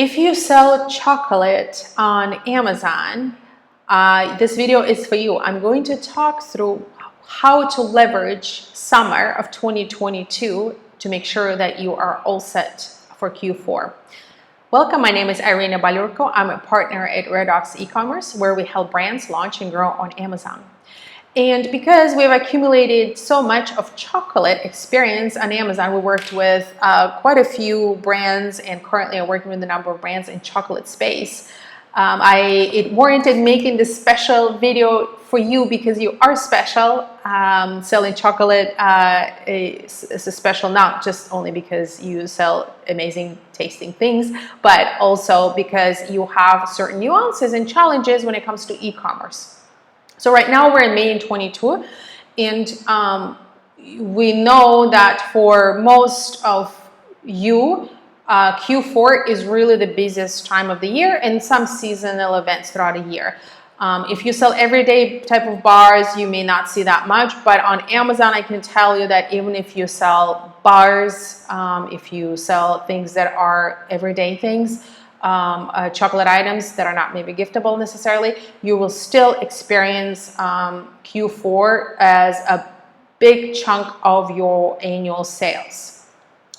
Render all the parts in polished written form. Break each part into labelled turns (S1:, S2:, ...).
S1: If you sell chocolate on Amazon, this video is for you. I'm going to talk through how to leverage summer of 2022 to make sure that you are all set for Q4. Welcome, my name is Irina Balurko. I'm a partner at Redox E-commerce, where we help brands launch and grow on Amazon. And because we've accumulated so much of chocolate experience on Amazon, we worked with quite a few brands, and currently I'm working with a number of brands in chocolate space. It warranted making this special video for you because you are special. Selling chocolate is special, not just only because you sell amazing tasting things, but also because you have certain nuances and challenges when it comes to e-commerce. So right now we're in May 22, and we know that for most of you, Q4 is really the busiest time of the year, and some seasonal events throughout the year. If you sell everyday type of bars, you may not see that much, but on Amazon, I can tell you that even if you sell bars, if you sell things that are everyday things, chocolate items that are not maybe giftable necessarily, you will still experience Q4 as a big chunk of your annual sales.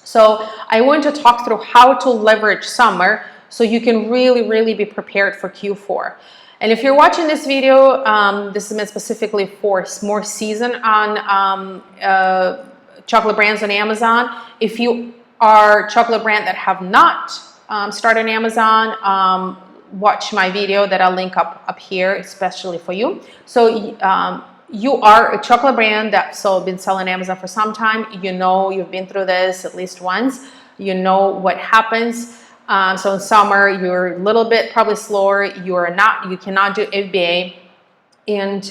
S1: So I want to talk through how to leverage summer so you can really be prepared for Q4. And if you're watching this video, this is meant specifically for more season on chocolate brands on Amazon. If you are a chocolate brand that have not start on Amazon, watch my video that I'll link up here, especially for you. So you are a chocolate brand that's been selling Amazon for some time. You know, you've been through this at least once. You know what happens. So in summer, you're a little bit probably slower. You cannot do FBA. And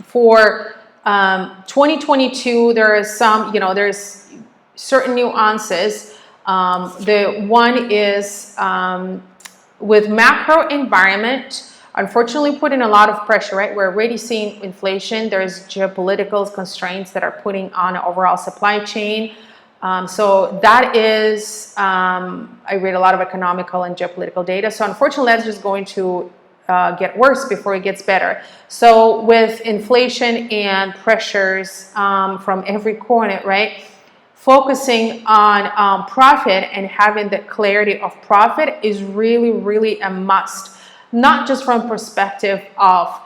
S1: for 2022, there is there's certain nuances. The one is with macro environment, unfortunately putting a lot of pressure, right? We're already seeing inflation. There's geopolitical constraints that are putting on an overall supply chain. So that is, I read a lot of economical and geopolitical data. So unfortunately, that's just going to get worse before it gets better. So with inflation and pressures from every corner, right? Focusing on profit and having the clarity of profit is really a must, not just from perspective of,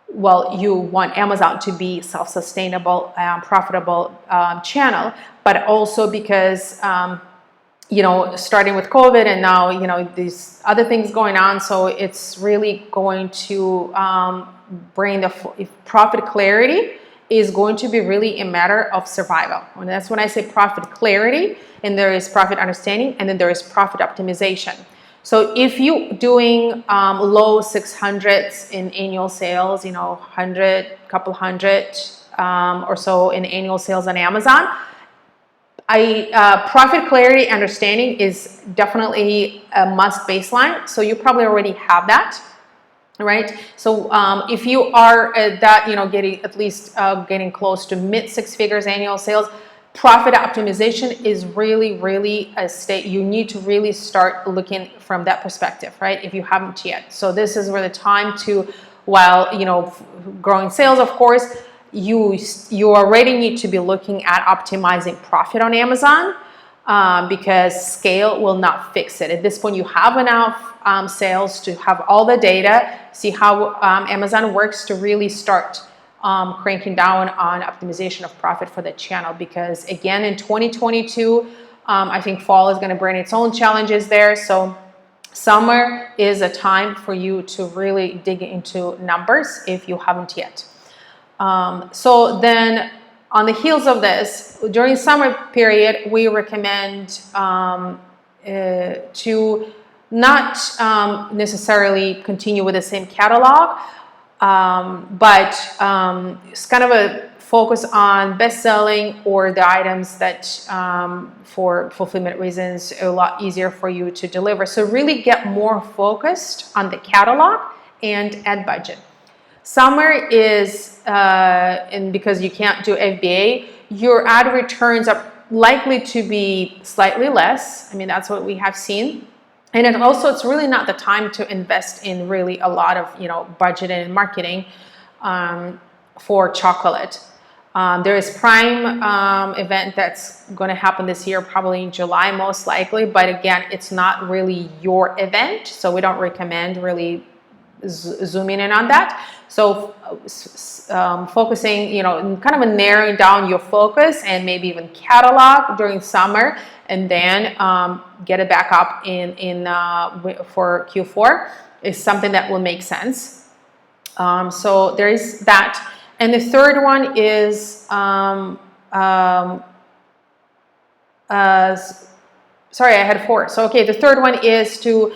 S1: well, you want Amazon to be self-sustainable, profitable channel, but also because, starting with COVID and now, these other things going on. So it's really going to bring the profit clarity is going to be really a matter of survival. And that's when I say profit clarity, and there is profit understanding, and then there is profit optimization. So if you're doing low 600s in annual sales, couple hundred or so in annual sales on Amazon, profit clarity understanding is definitely a must baseline. So you probably already have that. Right. So if you are at that, getting at least getting close to mid six figures annual sales, profit optimization is really a state. You need to really start looking from that perspective, right? If you haven't yet. So this is where the time to, while, growing sales, of course, you already need to be looking at optimizing profit on Amazon. Because scale will not fix it. At this point, you have enough sales to have all the data, see how Amazon works to really start cranking down on optimization of profit for the channel. Because again, in 2022, I think fall is going to bring its own challenges there. So summer is a time for you to really dig into numbers if you haven't yet. So then, on the heels of this, during summer period, we recommend to not necessarily continue with the same catalog, but it's kind of a focus on best-selling or the items that for fulfillment reasons are a lot easier for you to deliver. So really get more focused on the catalog and ad budget. Summer is, and because you can't do FBA, your ad returns are likely to be slightly less. I mean, that's what we have seen. And then also, it's really not the time to invest in really a lot of, budget and marketing for chocolate. There is Prime event that's going to happen this year, probably in July, most likely. But again, it's not really your event, so we don't recommend really zooming in on that. So focusing, kind of narrowing down your focus, and maybe even catalog during summer, and then get it back up for Q4 is something that will make sense. So there is that. And the third one is, sorry, I had 4. So, okay, the third one is to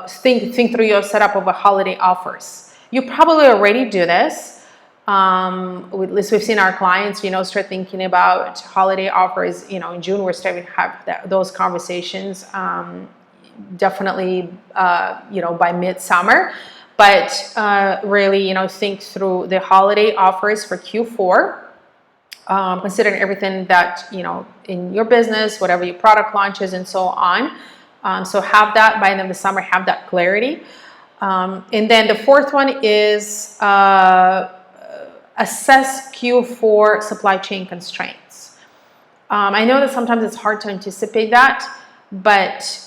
S1: think through your setup of a holiday offers. You probably already do this. At least we've seen our clients, start thinking about holiday offers. In June, we're starting to have those conversations. Definitely, by midsummer. But really, think through the holiday offers for Q4. Considering everything that, in your business, whatever your product launches and so on. So have that by the end of the summer, have that clarity. And then the fourth one is assess Q4 supply chain constraints. I know that sometimes it's hard to anticipate that, but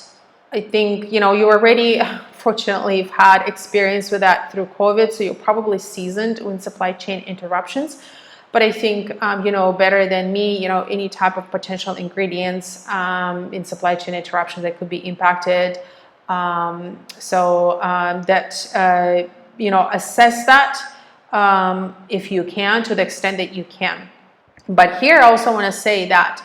S1: I think, you already, fortunately, have had experience with that through COVID, so you're probably seasoned in supply chain interruptions. But I think, better than me, any type of potential ingredients in supply chain interruptions that could be impacted. Assess that if you can, to the extent that you can. But here I also want to say that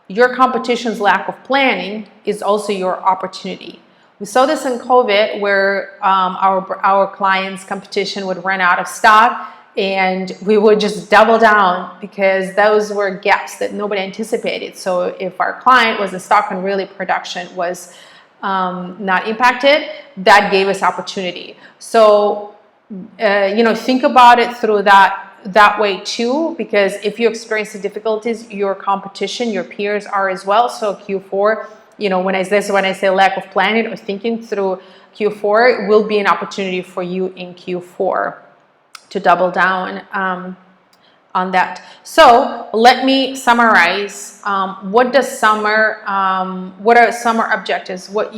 S1: your competition's lack of planning is also your opportunity. We saw this in COVID, where our clients' competition would run out of stock, and we would just double down because those were gaps that nobody anticipated. So if our client was in stock and really production was not impacted, that gave us opportunity. So, think about it through that way too, because if you experience the difficulties, your competition, your peers are as well. So Q4, when I say lack of planning or thinking through Q4, it will be an opportunity for you in Q4 to double down on that. So let me summarize. What are summer objectives? What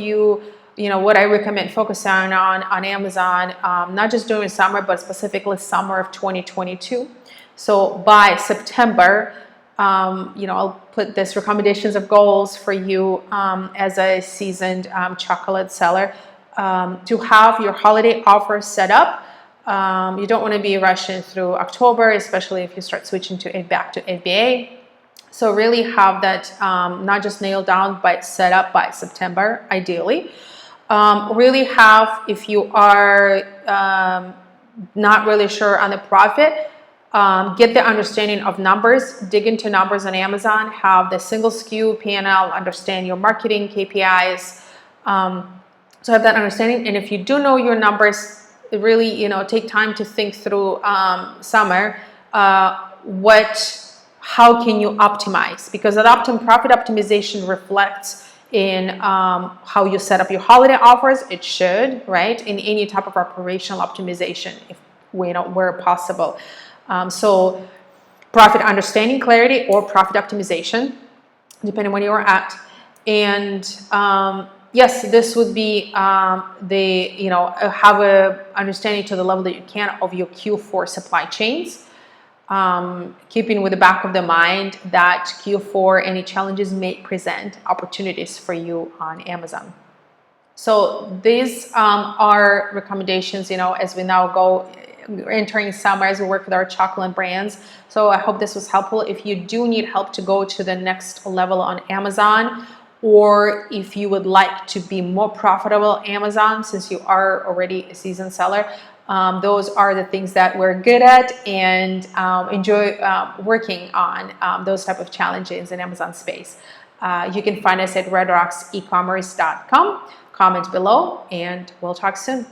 S1: I recommend focusing on Amazon, not just during summer, but specifically summer of 2022. So by September, I'll put this recommendations of goals for you as a seasoned chocolate seller to have your holiday offers set up. You don't want to be rushing through October, especially if you start switching back to FBA. So really have that not just nailed down, but set up by September, ideally. Really have, if you are not really sure on the profit, get the understanding of numbers, dig into numbers on Amazon, have the single SKU P&L, understand your marketing KPIs. So have that understanding. And if you do know your numbers, really, take time to think through summer, how can you optimize? Because that profit optimization reflects in how you set up your holiday offers. It should, right? In any type of operational optimization, if where possible. So profit understanding, clarity, or profit optimization, depending on where you're at. And yes, this would be have a understanding to the level that you can of your Q4 supply chains. Keeping with the back of the mind that Q4, any challenges may present opportunities for you on Amazon. So these are recommendations, as we now go entering summer, as we work with our chocolate brands. So I hope this was helpful. If you do need help to go to the next level on Amazon, or if you would like to be more profitable Amazon, since you are already a seasoned seller, those are the things that we're good at and enjoy working on, those type of challenges in Amazon space. You can find us at redrocksecommerce.com. Comment below, and we'll talk soon.